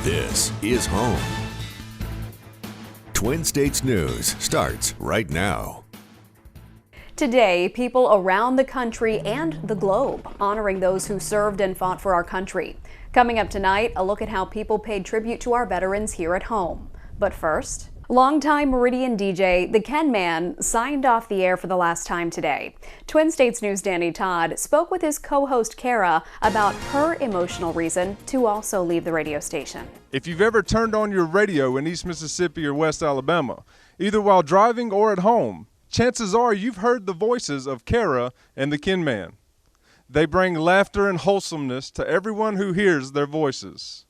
This is home. Twin States News starts right now. Today, people around the country and the globe honoring those who served and fought for our country. Coming up tonight, a look at how people paid tribute to our veterans here at home. But first, longtime Meridian DJ, the Ken Man, signed off the air for the last time today. Twin States News' Danny Todd spoke with his co-host Kara about her emotional reason to also leave the radio station. If you've ever turned on your radio in East Mississippi or West Alabama, either while driving or at home, chances are you've heard the voices of Kara and the Ken Man. They bring laughter and wholesomeness to everyone who hears their voices.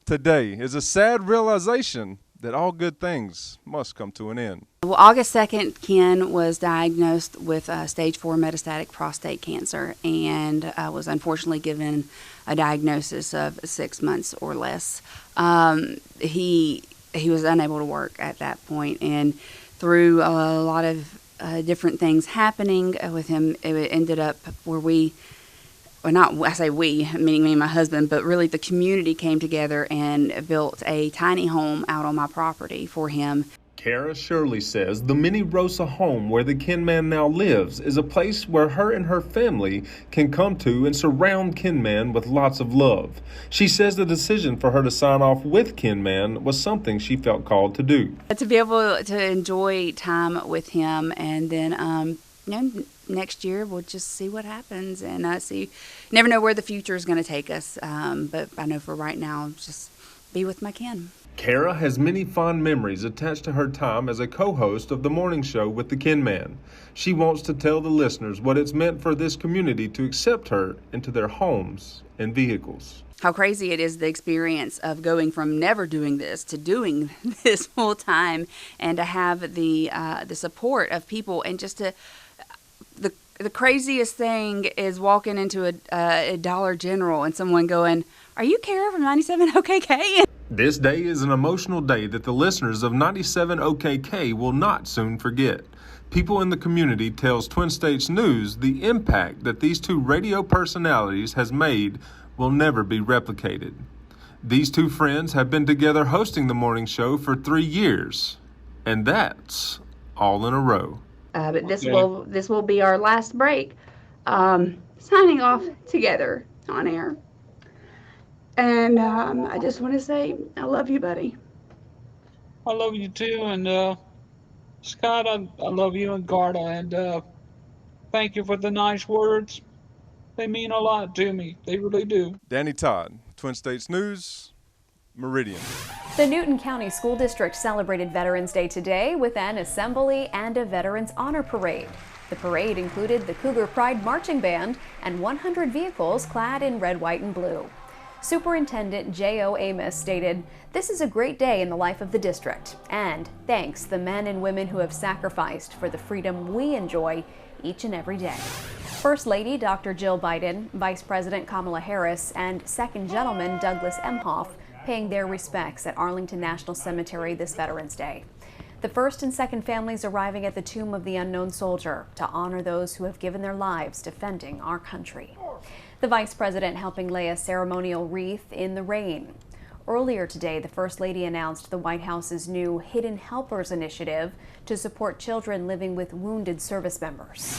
Today is a sad realization that all good things must come to an end. Well, August 2nd, Ken was diagnosed with stage 4 metastatic prostate cancer and was unfortunately given a diagnosis of 6 months or less. He was unable to work at that point, and through a lot of different things happening with him, it ended up where I say we, meaning me and my husband, but really the community came together and built a tiny home out on my property for him. Kara Shirley says the Mini Rosa home where the Ken Man now lives is a place where her and her family can come to and surround Ken Man with lots of love. She says the decision for her to sign off with Ken Man was something she felt called to do. To be able to enjoy time with him, and then next year we'll just see what happens, and never know where the future is going to take us, but I know for right now, just be with my Ken. Kara has many fond memories attached to her time as a co-host of the morning show with the Ken Man. She wants to tell the listeners what it's meant for this community to accept her into their homes and vehicles. How crazy it is, the experience of going from never doing this to doing this full time, and to have the support of people, and just to the craziest thing is walking into a Dollar General and someone going, "Are you Kara from 97 OKK?" This day is an emotional day that the listeners of 97 OKK will not soon forget. People in the community tells Twin States News the impact that these two radio personalities has made will never be replicated. These two friends have been together hosting the morning show for 3 years, and that's all in a row. But this will be our last break, signing off together on air. And I just want to say I love you, buddy. I love you too, and Scott, I love you, and Garda, and thank you for the nice words. They mean a lot to me. They really do. Danny Todd, Twin States News, Meridian. The Newton County School District celebrated Veterans Day today with an assembly and a Veterans Honor Parade. The parade included the Cougar Pride Marching Band and 100 vehicles clad in red, white, and blue. Superintendent J.O. Amos stated, "This is a great day in the life of the district, and thanks the men and women who have sacrificed for the freedom we enjoy each and every day." First Lady Dr. Jill Biden, Vice President Kamala Harris, and Second Gentleman Douglas Emhoff paying their respects at Arlington National Cemetery this Veterans Day. The first and second families arriving at the Tomb of the Unknown Soldier to honor those who have given their lives defending our country. The Vice President helping lay a ceremonial wreath in the rain. Earlier today, the First Lady announced the White House's new Hidden Helpers initiative to support children living with wounded service members.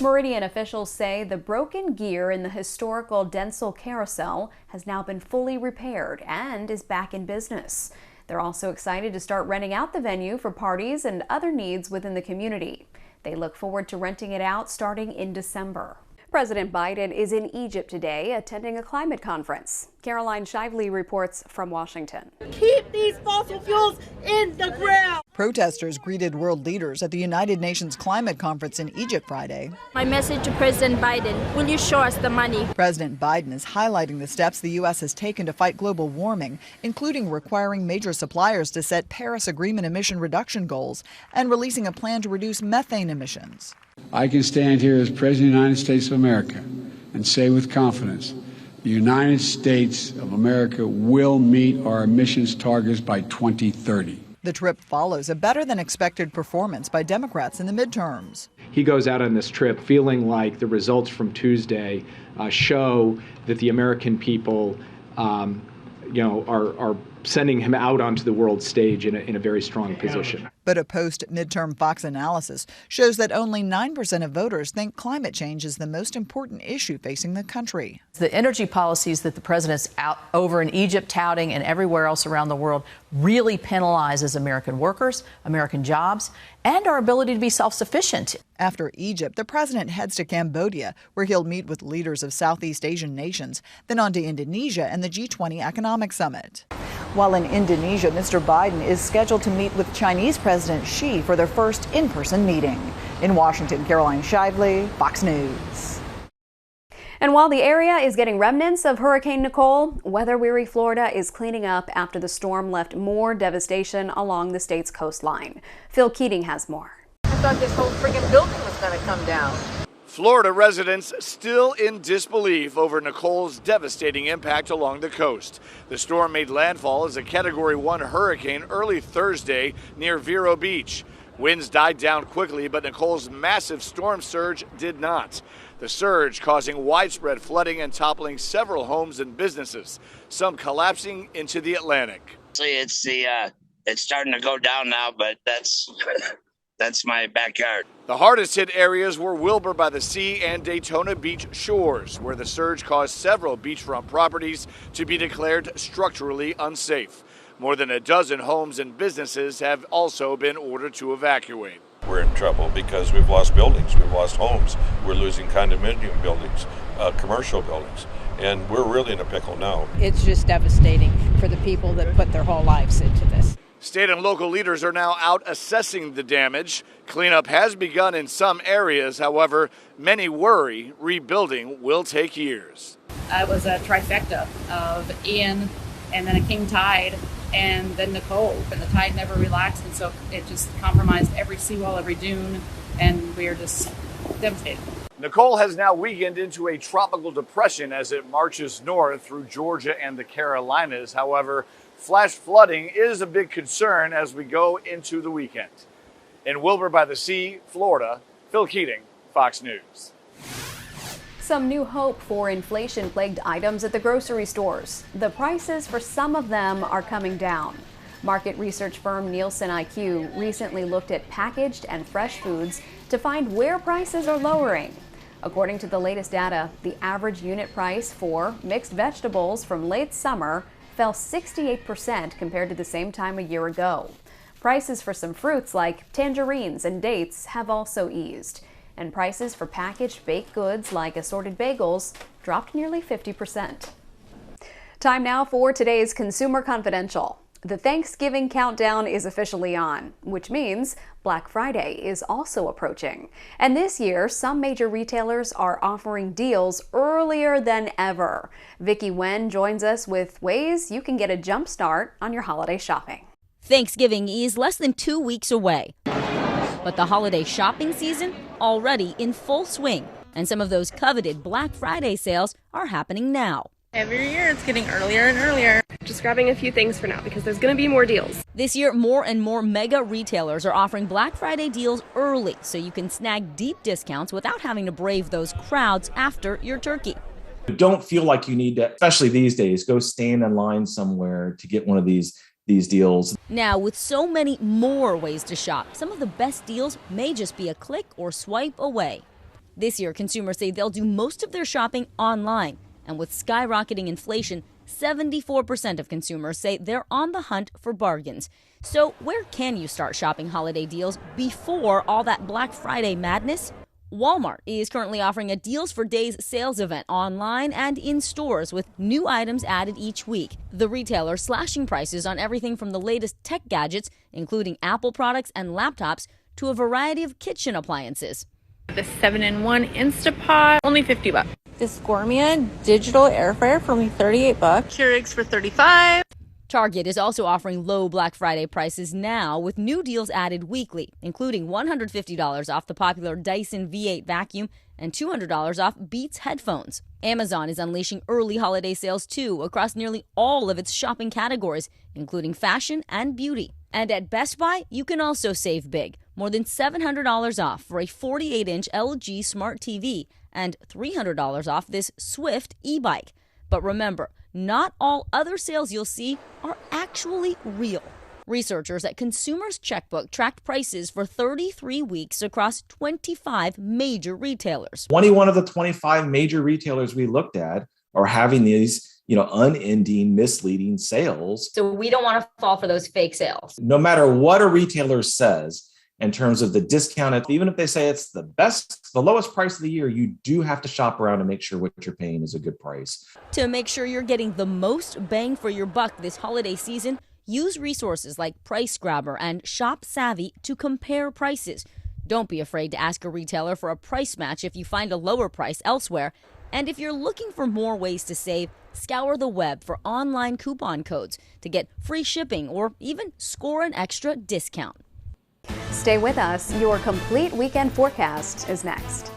Meridian officials say the broken gear in the historical Denzel Carousel has now been fully repaired and is back in business. They're also excited to start renting out the venue for parties and other needs within the community. They look forward to renting it out starting in December. President Biden is in Egypt today attending a climate conference. Caroline Shively reports from Washington. Keep these fossil fuels in the ground. Protesters greeted world leaders at the United Nations Climate Conference in Egypt Friday. My message to President Biden, will you show us the money? President Biden is highlighting the steps the U.S. has taken to fight global warming, including requiring major suppliers to set Paris Agreement emission reduction goals and releasing a plan to reduce methane emissions. I can stand here as President of the United States of America and say with confidence, the United States of America will meet our emissions targets by 2030. The trip follows a better-than-expected performance by Democrats in the midterms. He goes out on this trip feeling like the results from Tuesday show that the American people are sending him out onto the world stage in a very strong position. But a post-midterm Fox analysis shows that only 9% of voters think climate change is the most important issue facing the country. The energy policies that the president's out over in Egypt touting and everywhere else around the world really penalizes American workers, American jobs, and our ability to be self-sufficient. After Egypt, the president heads to Cambodia, where he'll meet with leaders of Southeast Asian nations, then on to Indonesia and the G20 Economic Summit. While in Indonesia, Mr. Biden is scheduled to meet with Chinese President Xi for their first in-person meeting. In Washington, Caroline Shively, Fox News. And while the area is getting remnants of Hurricane Nicole, weather-weary Florida is cleaning up after the storm left more devastation along the state's coastline. Phil Keating has more. I thought this whole friggin' building was going to come down. Florida residents still in disbelief over Nicole's devastating impact along the coast. The storm made landfall as a Category 1 hurricane early Thursday near Vero Beach. Winds died down quickly, but Nicole's massive storm surge did not. The surge causing widespread flooding and toppling several homes and businesses, some collapsing into the Atlantic. It's starting to go down now, but that's my backyard. The hardest hit areas were Wilbur by the Sea and Daytona Beach shores, where the surge caused several beachfront properties to be declared structurally unsafe. More than a dozen homes and businesses have also been ordered to evacuate. We're in trouble because we've lost buildings, we've lost homes, we're losing condominium buildings, commercial buildings, and we're really in a pickle now. It's just devastating for the people that put their whole lives into this. State and local leaders are now out assessing the damage. Cleanup has begun in some areas. However, many worry rebuilding will take years. It was a trifecta of Ian and then a king tide and then Nicole. And the tide never relaxed, and so it just compromised every seawall, every dune, and we are just devastated. Nicole has now weakened into a tropical depression as it marches north through Georgia and the Carolinas. However, flash flooding is a big concern as we go into the weekend. In Wilbur by the Sea, Florida, Phil Keating, Fox News. Some new hope for inflation-plagued items at the grocery stores. The prices for some of them are coming down. Market research firm Nielsen IQ recently looked at packaged and fresh foods to find where prices are lowering. According to the latest data, the average unit price for mixed vegetables from late summer fell 68% compared to the same time a year ago. Prices for some fruits like tangerines and dates have also eased. And prices for packaged baked goods like assorted bagels dropped nearly 50%. Time now for today's Consumer Confidential. The Thanksgiving countdown is officially on, which means Black Friday is also approaching. And this year, some major retailers are offering deals earlier than ever. Vicki Wen joins us with ways you can get a jump start on your holiday shopping. Thanksgiving is less than 2 weeks away. But the holiday shopping season already in full swing, and some of those coveted Black Friday sales are happening now. Every year it's getting earlier and earlier. Just grabbing a few things for now because there's going to be more deals. This year, more and more mega retailers are offering Black Friday deals early so you can snag deep discounts without having to brave those crowds after your turkey. Don't feel like you need to, especially these days, go stand in line somewhere to get one of these deals. Now, with so many more ways to shop, some of the best deals may just be a click or swipe away. This year, consumers say they'll do most of their shopping online. And with skyrocketing inflation, 74% of consumers say they're on the hunt for bargains. So where can you start shopping holiday deals before all that Black Friday madness? Walmart is currently offering a Deals for Days sales event online and in stores with new items added each week. The retailer slashing prices on everything from the latest tech gadgets, including Apple products and laptops, to a variety of kitchen appliances. The 7-in-1 Instapot, only $50. This Gourmet digital air fryer for only $38. Keurigs for $35. Target is also offering low Black Friday prices now with new deals added weekly, including $150 off the popular Dyson V8 vacuum and $200 off Beats headphones. Amazon is unleashing early holiday sales too across nearly all of its shopping categories, including fashion and beauty. And at Best Buy, you can also save big, more than $700 off for a 48-inch LG Smart TV and $300 off this Swift e-bike. But remember, not all other sales you'll see are actually real. Researchers at Consumers Checkbook tracked prices for 33 weeks across 25 major retailers. 21 of the 25 major retailers we looked at are having these, unending, misleading sales. So we don't want to fall for those fake sales. No matter what a retailer says in terms of the discount, even if they say it's the lowest price of the year, you do have to shop around to make sure what you're paying is a good price. To make sure you're getting the most bang for your buck this holiday season, use resources like Price Grabber and Shop Savvy to compare prices. Don't be afraid to ask a retailer for a price match if you find a lower price elsewhere. And if you're looking for more ways to save, scour the web for online coupon codes to get free shipping or even score an extra discount. Stay with us. Your complete weekend forecast is next.